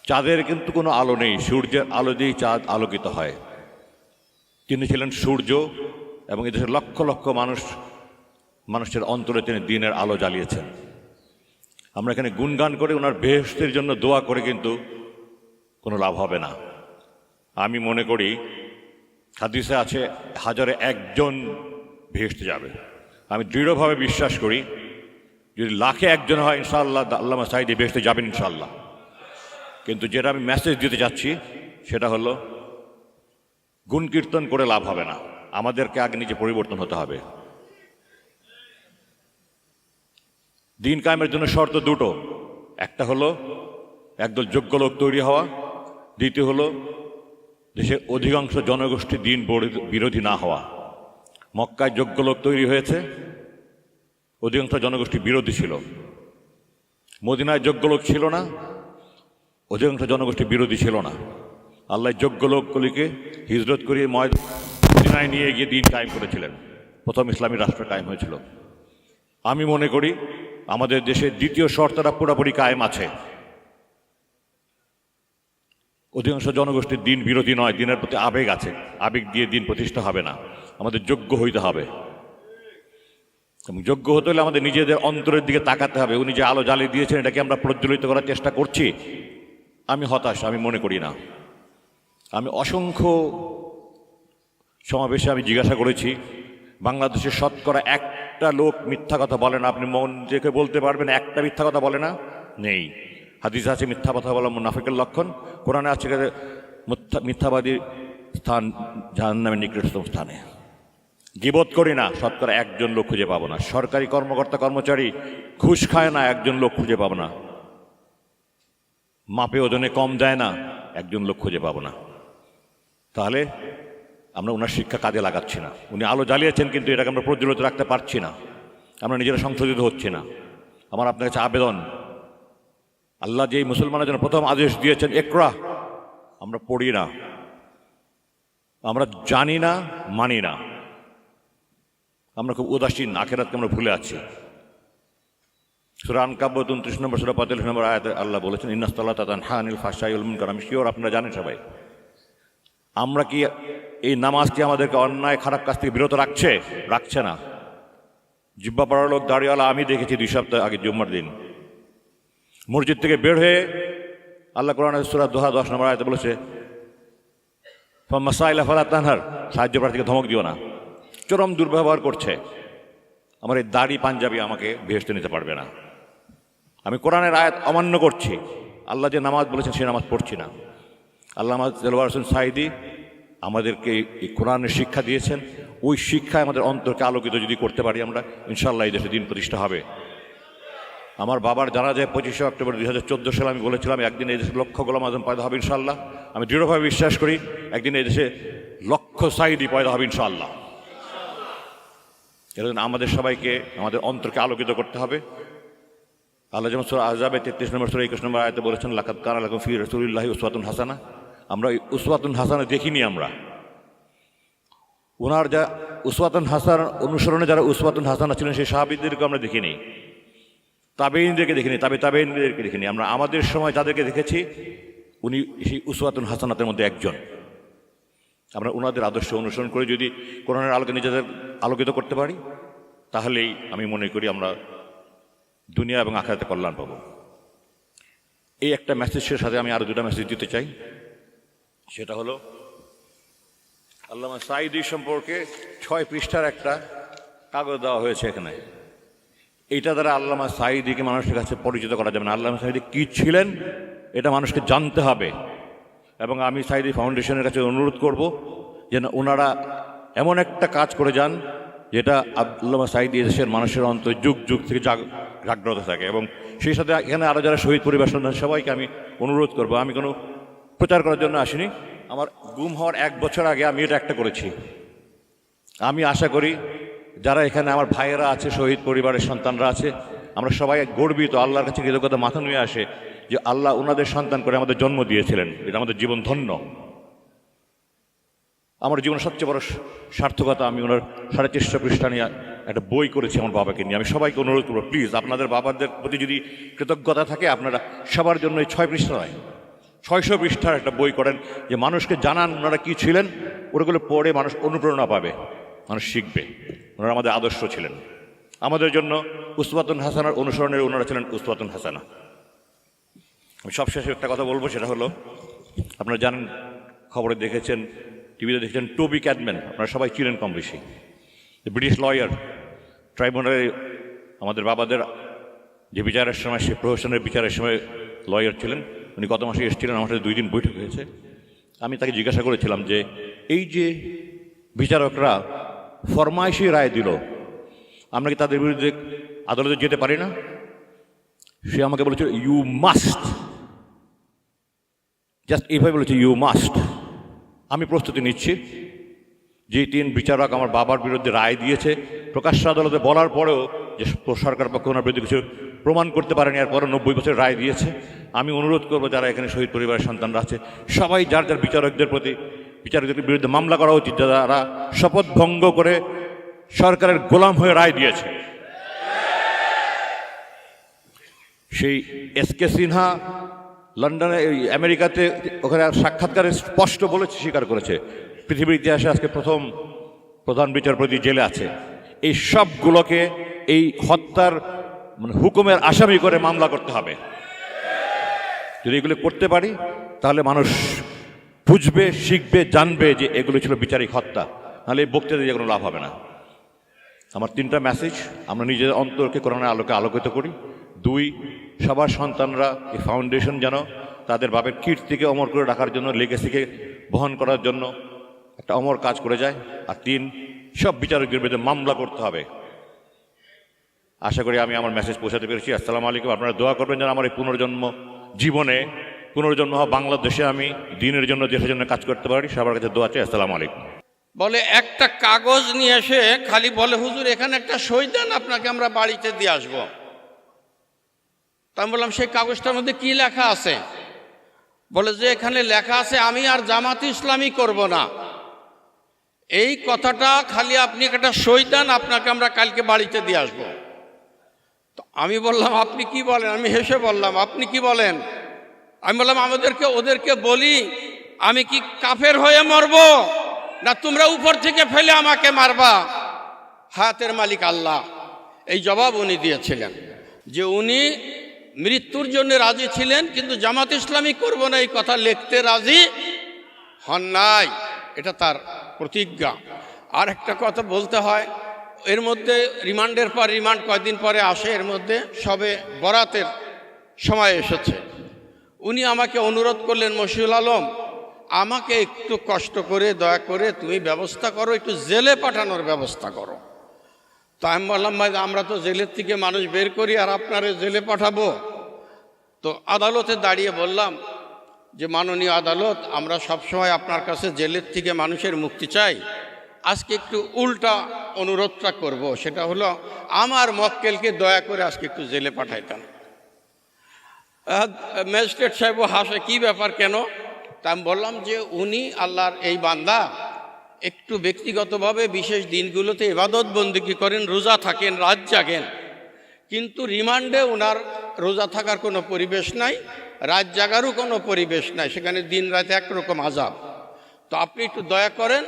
চাঁদের কিন্তু কোনো আলো নেই, সূর্যের আলো দিয়েই চাঁদ আলোকিত হয়। তিনি ছিলেন সূর্য এবং এদেশের লক্ষ লক্ষ মানুষের অন্তরে তিনি দিনের আলো জ্বালিয়েছেন। আমরা এখানে গুণগান করে ওনার বেহেশতের জন্য দোয়া করে কিন্তু কোনো লাভ হবে না। আমি মনে করি হাদিসে আছে 1000-এ 1জন বেহেশতে যাবে। আমি দৃঢ়ভাবে বিশ্বাস করি যদি 1,00,000-এ 1জন হয় ইনশাআল্লাহ আল্লামা সাঈদী বেহেশতে যাবেন ইনশাআল্লাহ। কিন্তু যেটা আমি মেসেজ দিতে চাচ্ছি সেটা হলো গুণ কীর্তন করে লাভ হবে না, আমাদেরকে আগে নিজে পরিবর্তন হতে হবে। দিন কায়েমের জন্য শর্ত দুটো, একটা হলো একদল যোগ্য লোক তৈরি হওয়া, দ্বিতীয় হলো দেশের অধিকাংশ জনগোষ্ঠী দিন বিরোধী না হওয়া। মক্কায় যোগ্য লোক তৈরি হয়েছে, অধিকাংশ জনগোষ্ঠী বিরোধী ছিল। মদিনায় যোগ্য লোক ছিল না, অধিকাংশ জনগোষ্ঠী বিরোধী ছিল না। আল্লাহ যোগ্য লোকগুলিকে হিজরত করিয়ে মদিনায় নিয়ে গিয়ে দিন কায়েম করেছিলেন, প্রথম ইসলামী রাষ্ট্র কায়েম হয়েছিল। আমি মনে করি আমাদের দেশের দ্বিতীয় শর্তটা পুরোপুরি কায়েম আছে। অধিকাংশ জনগোষ্ঠীর দিন বিরোধী নয়, দিনের প্রতি আবেগ আছে, আবেগ দিয়ে দিন প্রতিষ্ঠা হবে না, আমাদের যোগ্য হইতে হবে। এবং যোগ্য হতে হলে আমাদের নিজেদের অন্তরের দিকে তাকাতে হবে। উনি যে আলো জ্বালিয়ে দিয়েছেন এটাকে আমরা প্রজ্বলিত করার চেষ্টা করছি। আমি হতাশ, আমি মনে করি না। আমি অসংখ্য সমাবেশে আমি জিজ্ঞাসা করেছি, বাংলাদেশের শতকরা একটা লোক মিথ্যা কথা বলে না। আপনি মন থেকে বলতে পারবেন একটা মিথ্যা কথা বলে না? নেই। হাদিসে আছে মিথ্যা কথা বলা মুনাফিকের লক্ষণ, কোরআনে আছে মিথ্যাবাদীর স্থান জাহান্নামের নিকটতম স্থানে। গীবত করি না, শতকরা 1জন লোক খুঁজে পাবো না। সরকারি কর্মকর্তা কর্মচারী ঘুষ খায় না, 1জন লোক খুঁজে পাবো না। মাপে ওজনে কম দেয় না, 1জন লোক খুঁজে পাবো না। তাহলে আমরা ওনার শিক্ষা কাজে লাগাচ্ছি না। উনি আলো জ্বালিয়েছেন কিন্তু এটাকে আমরা প্রজ্বলিত রাখতে পারছি না, আমরা নিজেরা সংশোধিত হচ্ছি না। আমার আপনার কাছে আবেদন, আল্লাহ যেই মুসলমানের জন্য প্রথম আদেশ দিয়েছেন ইকরা, আমরা পড়ি না, আমরা জানি না, মানি না, আমরা খুব উদাসীন, আখেরাতকে আমরা ভুলে আছি। সূরা আনকাবুত 29 নম্বর সূরা 45 নম্বর আয়াতে আল্লাহ বলেছেন ইন্নাস-সালাতা তানহা আনিল ফাহশাই ওয়াল মুনকার। আমি শিওর আপনারা জানেন সবাই। আমরা কি এই নামাজটি আমাদেরকে অন্যায় খারাপ কাজ থেকে বিরত রাখছে না? জিব্বা পড়ার লোক দাড়িওয়ালা আমি দেখেছি 2 সপ্তাহ আগে জুম্মার দিন মসজিদ থেকে বের হয়ে আল্লাহ কোরআনের সূরা দোহা 10 নম্বর আয়াতে বলেছে ফামাসাইলা ফালা তানহার, সাহায্য প্রার্থীকে ধমক দিও না। চরম দুর্ব্যবহার করছে। আমার এই দাড়ি পাঞ্জাবি আমাকে বেহেশতে নিতে পারবে না। আমি কোরআনের আয়াত অমান্য করছি, আল্লাহ যে নামাজ বলেছেন সে নামাজ পড়ছি না। আল্লামা দেলোয়ার হোসেন সাঈদী আমাদেরকে এই কোরআনের শিক্ষা দিয়েছেন, ওই শিক্ষায় আমাদের অন্তরকে আলোকিত যদি করতে পারি আমরা, ইনশাআল্লাহ এই দেশে দিন প্রতিষ্ঠা হবে। আমার বাবার জানাজায় 25শে অক্টোবর 2014 সালে আমি বলেছিলাম একদিন এই দেশে লক্ষ গোলাম আযম পয়দা হবে ইনশাআল্লাহ। আমি দৃঢ়ভাবে বিশ্বাস করি একদিন এই দেশে লক্ষ সাঈদী পয়দা হবে ইনশাআল্লাহ। এর জন্য আমাদের সবাইকে আমাদের অন্তরকে আলোকিত করতে হবে। আল্লাহ যেমন সূরা আহজাবে 33 নম্বর সূরা 21 নম্বর আয়াতে বলেছেন লাকাদ কানা লাকুম ফি রাসূলিল্লাহি উসওয়াতুন হাসানাহ। আমরা উসওয়াতুন হাসানা দেখিনি, আমরা ওনার যা উসওয়াতুন হাসানা অনুসরণে যারা উসওয়াতুন হাসানা ছিলেন সেই সাহাবীদেরকে আমরা দেখিনি, তাবেঈনদেরকে দেখিনি, তাবেঈনদেরকে দেখিনি। আমরা আমাদের সময় যাদেরকে দেখেছি উনি সেই উসওয়াতুন হাসানাতের মধ্যে একজন। আমরা ওনাদের আদর্শ অনুসরণ করে যদি কোরআনের আলোকে নিজেদের আলোকিত করতে পারি তাহলেই আমি মনে করি আমরা দুনিয়া এবং আখিরাতে কল্যাণ পাব। এই একটা মেসেজের সাথে আমি আরও 2টা মেসেজ দিতে চাই। সেটা হলো আল্লামা সাঈদী সম্পর্কে 6 পৃষ্ঠার একটা কাগজ দেওয়া হয়েছে এখানে। এইটা দ্বারা আল্লামা সাঈদীকে মানুষের কাছে পরিচিত করা যাবে না। আল্লামা সাঈদী কী ছিলেন এটা মানুষকে জানতে হবে। এবং আমি সাঈদী ফাউন্ডেশনের কাছে অনুরোধ করব যেন ওনারা এমন একটা কাজ করে যান যেটা আল্লামা সাঈদী দেশের মানুষের অন্তর যুগ যুগ থেকে জাগ্রত থাকে। এবং সেই সাথে এখানে আরও যারা শহীদ পরিবার সন্তান সবাইকে আমি অনুরোধ করব, আমি কোনো প্রচার করার জন্য আসিনি। আমার গুম হওয়ার 1 বছর আগে আমি এটা একটা করেছি। আমি আশা করি যারা এখানে আমার ভাইয়েরা আছে, শহীদ পরিবারের সন্তানরা আছে, আমরা সবাই গর্বিত, আল্লাহর কাছে কৃতজ্ঞতা মাথা নুয়ে আসে যে আল্লাহ ওনাদের সন্তান করে আমাদের জন্ম দিয়েছিলেন। এটা আমাদের জীবন ধন্য। আমার জীবনের সবচেয়ে বড় সার্থকতা আমি ওনার 350 পৃষ্ঠা নিয়ে একটা বই করেছি আমার বাবাকে নিয়ে। আমি সবাইকে অনুরোধ করবো প্লিজ আপনাদের বাবাদের প্রতি যদি কৃতজ্ঞতা থাকে আপনারা সবার জন্য এই 6 পৃষ্ঠা নয় 600 পৃষ্ঠার একটা বই করেন যে মানুষকে জানান ওনারা কী ছিলেন, ওগুলো পড়ে মানুষ অনুপ্রেরণা পাবে, মানুষ শিখবে। ওনারা আমাদের আদর্শ ছিলেন। আমাদের জন্য উসওয়াতুন হাসানার অনুসরণের ওনারা ছিলেন উসওয়াতুন হাসানা। আমি সবশেষে একটা কথা বলবো, সেটা হলো আপনারা জানেন, খবরে দেখেছেন, টিভিতে দেখেছেন, টবি ক্যাডম্যান, আপনারা সবাই চিনেন কম বেশি, ব্রিটিশ লয়ার, ট্রাইব্যুনালে আমাদের বাবাদের যে বিচারের সময়, সে প্রহসনের বিচারের সময় লয়ার ছিলেন। উনি গত মাসে এসেছিলেন, আমার সাথে 2 দিন বৈঠক হয়েছে। আমি তাকে জিজ্ঞাসা করেছিলাম যে এই যে বিচারকরা ফরমাইশি রায় দিল, আমরা কি তাদের বিরুদ্ধে আদালতে যেতে পারি না? সে আমাকে বলেছিল ইউ মাস্ট, জাস্ট এইভাবে বলেছে ইউ মাস্ট। আমি প্রস্তুতি নিচ্ছি। যে 3 বিচারক আমার বাবার বিরুদ্ধে রায় দিয়েছে, প্রকাশ্য আদালতে বলার পরেও যে সরকার পক্ষ ওনার বিরুদ্ধে কিছু প্রমাণ করতে পারেনি, এরপরে 90 বছর রায় দিয়েছে, আমি অনুরোধ করবো যারা এখানে শহীদ পরিবারের সন্তানরা আছে, সবাই যার যার বিচারকদের বিরুদ্ধে মামলা করা উচিত, যারা শপথ ভঙ্গ করে সরকারের গোলাম হয়ে রায় দিয়েছে। সেই এসকে সিনহা লন্ডনে, আমেরিকাতে, ওখানে সাক্ষাৎকারে স্পষ্ট বলেছে, স্বীকার করেছে, পৃথিবীর ইতিহাসে আজকে প্রথম প্রধান বিচারপতি জেলে আছে। এই সবগুলোকে এই হত্যার হুকুমের আসামি করে মামলা করতে হবে। যদি এগুলো করতে পারি তাহলে মানুষ বুঝবে, শিখবে, জানবে যে এগুলো ছিল বিচারিক হত্যা। নাহলে এই বক্তৃতা দিয়ে কোনো লাভ হবে না। আমার 3টা মেসেজ, আমরা নিজেদের অন্তরকে কোরআনের আলোকে আলোকিত করি। 2, সবার সন্তানরা এই ফাউন্ডেশন যেন তাদের বাপের কীর্তিকে অমর করে রাখার জন্য, লেগেসিকে বহন করার জন্য একটা অমর কাজ করে যায়। আর 3, সব বিচারকদের বিরুদ্ধে মামলা করতে হবে। আশা করি আমি আমার মেসেজ পৌঁছাতে পেরেছি। আসসালামু আলাইকুম। আপনারা দোয়া করবেন যেন আমার এই পুনর্জন্ম জীবনে, পুনর্জন্ম হওয়া বাংলাদেশে আমি দিনের জন্য, দেশের জন্য কাজ করতে পারি। সবার কাছে দোয়া চাই। আসসালামু আলাইকুম। বলে একটা কাগজ নিয়ে এসে খালি বলে, হুজুর এখানে একটা সই দেন, আপনাকে আমরা বাড়িতে দিয়ে আসবো। তা আমি বললাম, সেই কাগজটার মধ্যে কি লেখা আছে? বলে যে এখানে লেখা আছে আমি আর জামাত ইসলামী করব না। এই কথাটা খালি আপনি একটা সই দেন, আপনাকে আমরা কালকে বাড়িতে দিয়ে আসবো। তো আমি বললাম, আপনি কি বলেন? আমি হেসে বললাম, আপনি কি বলেন? আমি বললাম, ওদেরকে বলি আমি কি কাফের হয়ে মরব, না তোমরা উপর থেকে ফেলে আমাকে মারবা? হায়াতের মালিক আল্লাহ। এই জবাব উনি দিয়েছিলেন যে উনি মৃত্যুর জন্য রাজি ছিলেন, কিন্তু জামাত ইসলামী করব না এই কথা লিখতে রাজি হন নাই। এটা তার প্রতিজ্ঞা। আর একটা কথা বলতে হয়, এর মধ্যে রিমান্ডের পর রিমান্ড কয়দিন পরে আসে, এর মধ্যে সবে বরাতের সময় এসেছে। উনি আমাকে অনুরোধ করলেন, মশিউল আলম আমাকে একটু কষ্ট করে দয়া করে তুমি ব্যবস্থা করো, একটু জেলে পাঠানোর ব্যবস্থা করো। তো আমি বললাম, ভাই আমরা তো জেলের থেকে মানুষ বের করি, আর আপনারে জেলে পাঠাবো? তো আদালতে দাঁড়িয়ে বললাম যে মাননীয় আদালত, আমরা সবসময় আপনার কাছে জেলের থেকে মানুষের মুক্তি চাই, আজকে একটু উল্টা অনুরোধটা করব, সেটা হলো আমার মক্কেলকে দয়া করে আজকে একটু জেলে পাঠাইতেন। ম্যাজিস্ট্রেট সাহেব হাসে, কি ব্যাপার, কেন? তা আমি বললাম যে উনি আল্লাহর এই বান্দা, একটু ব্যক্তিগতভাবে বিশেষ দিনগুলোতে ইবাদত বন্দেগী করেন, রোজা থাকেন, রাত জাগেন, কিন্তু রিমান্ডে ওনার রোজা থাকার কোনো পরিবেশ নাই, রাত জাগারও কোনো পরিবেশ নাই, সেখানে দিন রাত একরকম আযাব। তো আপনি একটু দয়া করেন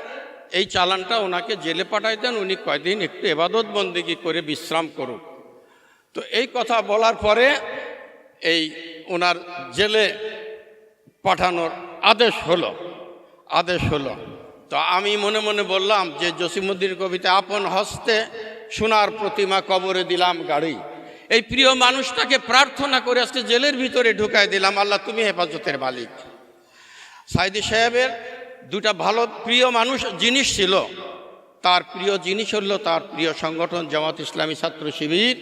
এই চালানটা ওনাকে জেলে পাঠাই দেন, উনি কয়দিন একটু ইবাদত বন্দেগী করে বিশ্রাম করুন। তো এই কথা বলার পরে এই ওনার জেলে পাঠানোর আদেশ হলো। তো আমি মনে মনে বললাম যে জসিমউদ্দিন কবিতা, আপন হস্তে সোনার প্রতিমা কবরে দিলাম গাড়ি। এই প্রিয় মানুষটাকে প্রার্থনা করে আজকে জেলের ভিতরে ঢুকাই দিলাম, আল্লাহ তুমি হেফাজতের মালিক। সাইদি সাহেবের 2টা ভালো প্রিয় মানুষ জিনিস ছিল। তার প্রিয় জিনিস হলো তার প্রিয় সংগঠন জামাত ইসলামী ছাত্র শিবির,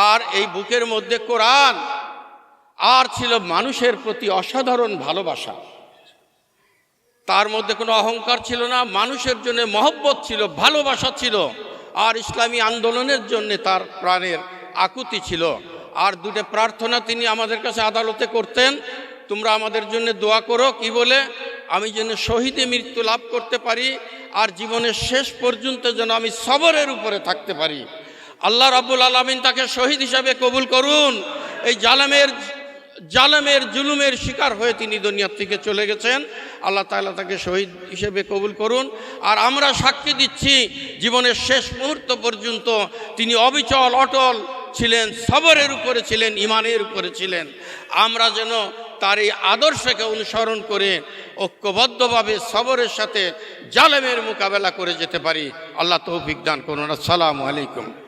আর এই বুকের মধ্যে কোরআন, আর ছিল মানুষের প্রতি অসাধারণ ভালোবাসা। তার মধ্যে কোনো অহংকার ছিল না, মানুষের জন্য মহব্বত ছিল, ভালোবাসা ছিল, আর ইসলামী আন্দোলনের জন্য তার প্রাণের আকুতি ছিল। আর 2টা প্রার্থনা তিনি আমাদের কাছে আদালতে করতেন, তোমরা আমাদের জন্য দোয়া করো, কি বলে? আমি যেন শহীদে মৃত্যু লাভ করতে পারি, আর জীবনের শেষ পর্যন্ত যেন আমি সবরের উপরে থাকতে পারি। আল্লাহ রাব্বুল আলামিন তাকে শহীদ হিসাবে কবুল করুন। এই জালেমের জালেমের জুলুমের শিকার হয়ে তিনি দুনিয়া থেকে চলে গেছেন। আল্লাহ তাআলা তাকে শহীদ হিসেবে কবুল করুন। আর আমরা সাক্ষী দিচ্ছি জীবনের শেষ মুহূর্ত পর্যন্ত তিনি অবিচল অটল ছিলেন, সবরের উপরে ছিলেন, ইমানের উপরে ছিলেন। আমরা যেন তার এই আদর্শকে অনুসরণ করে ঐক্যবদ্ধভাবে সবরের সাথে জালেমের মোকাবেলা করে যেতে পারি। আল্লাহ তৌফিক দান করুন। আসসালামু আলাইকুম।